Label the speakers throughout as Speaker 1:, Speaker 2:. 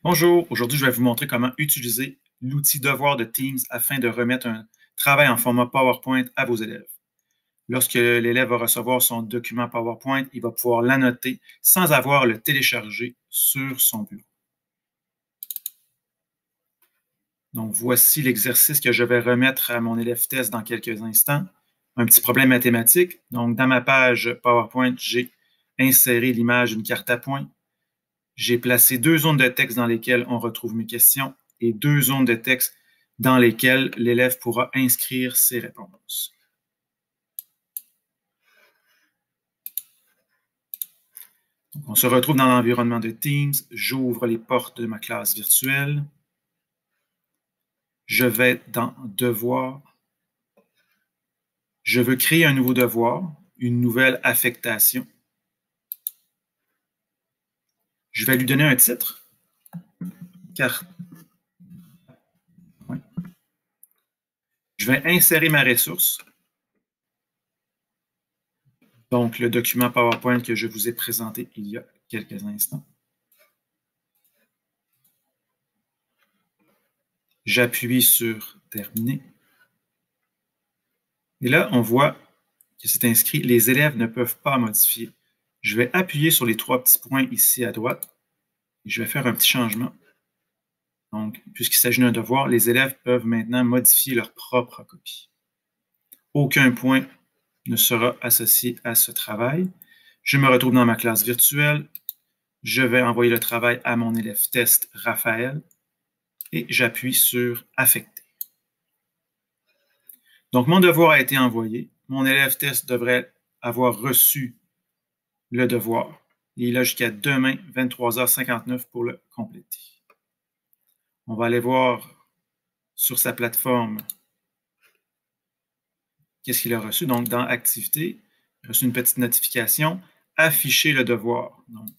Speaker 1: Bonjour, aujourd'hui je vais vous montrer comment utiliser l'outil Devoir de Teams afin de remettre un travail en format PowerPoint à vos élèves. Lorsque l'élève va recevoir son document PowerPoint, il va pouvoir l'annoter sans avoir à le télécharger sur son bureau. Donc voici l'exercice que je vais remettre à mon élève test dans quelques instants. Un petit problème mathématique. Donc dans ma page PowerPoint, j'ai inséré l'image d'une carte à points. J'ai placé deux zones de texte dans lesquelles on retrouve mes questions et deux zones de texte dans lesquelles l'élève pourra inscrire ses réponses. Donc, on se retrouve dans l'environnement de Teams. J'ouvre les portes de ma classe virtuelle. Je vais dans Devoir. Je veux créer un nouveau devoir, une nouvelle affectation. Je vais lui donner un titre. Carte. Ouais. Je vais insérer ma ressource. Donc, le document PowerPoint que je vous ai présenté il y a quelques instants. J'appuie sur Terminer. Et là, on voit que c'est inscrit « Les élèves ne peuvent pas modifier ». Je vais appuyer sur les trois petits points ici à droite et je vais faire un petit changement. Donc, puisqu'il s'agit d'un devoir, les élèves peuvent maintenant modifier leur propre copie. Aucun point ne sera associé à ce travail. Je me retrouve dans ma classe virtuelle. Je vais envoyer le travail à mon élève test, Raphaël, et j'appuie sur « Affecter ». Donc, mon devoir a été envoyé. Mon élève test devrait avoir reçu le devoir. Et il a jusqu'à demain, 23h59, pour le compléter. On va aller voir sur sa plateforme qu'est-ce qu'il a reçu. Donc, dans Activités, il a reçu une petite notification. Afficher le devoir. Donc,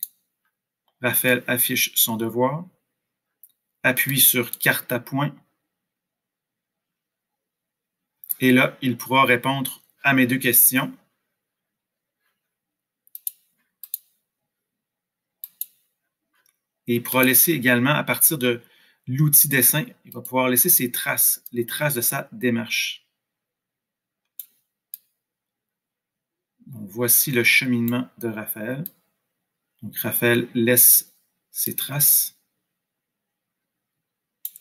Speaker 1: Raphaël affiche son devoir. Appuie sur Carte à points. Et là, il pourra répondre à mes deux questions. Et il pourra laisser également, à partir de l'outil dessin, il va pouvoir laisser ses traces, les traces de sa démarche. Donc, voici le cheminement de Raphaël. Donc, Raphaël laisse ses traces.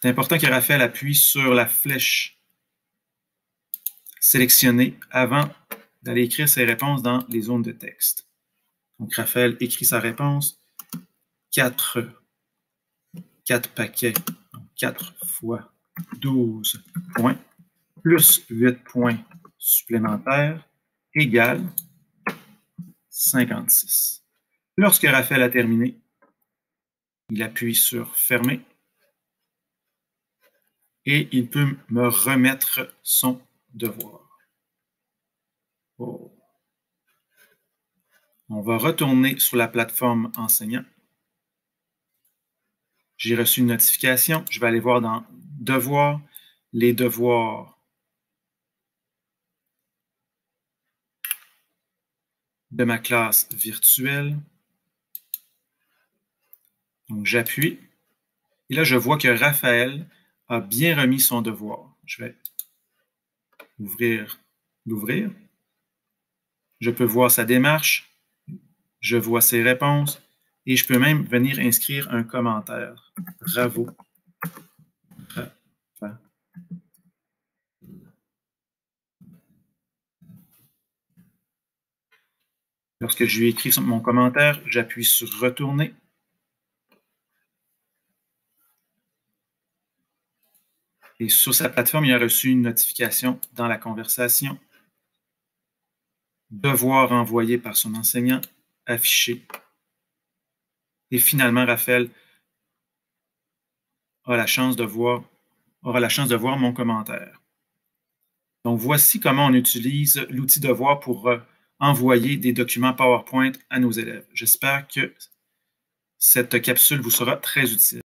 Speaker 1: C'est important que Raphaël appuie sur la flèche sélectionnée avant d'aller écrire ses réponses dans les zones de texte. Donc, Raphaël écrit sa réponse. 4 paquets, donc 4 fois 12 points, plus 8 points supplémentaires, égale 56. Lorsque Raphaël a terminé, il appuie sur « Fermer » et il peut me remettre son devoir. Oh. On va retourner sur la plateforme enseignant. J'ai reçu une notification. Je vais aller voir dans Devoirs, les devoirs de ma classe virtuelle. Donc, j'appuie. Et là, je vois que Raphaël a bien remis son devoir. Je vais l'ouvrir. Je peux voir sa démarche. Je vois ses réponses. Et je peux même venir inscrire un commentaire. Bravo. Lorsque je lui ai écrit mon commentaire, j'appuie sur « Retourner ». Et sur sa plateforme, il a reçu une notification dans la conversation. Devoir envoyé par son enseignant, affiché. Et finalement, Raphaël aura la chance de voir mon commentaire. Donc, voici comment on utilise l'outil Devoir pour envoyer des documents PowerPoint à nos élèves. J'espère que cette capsule vous sera très utile.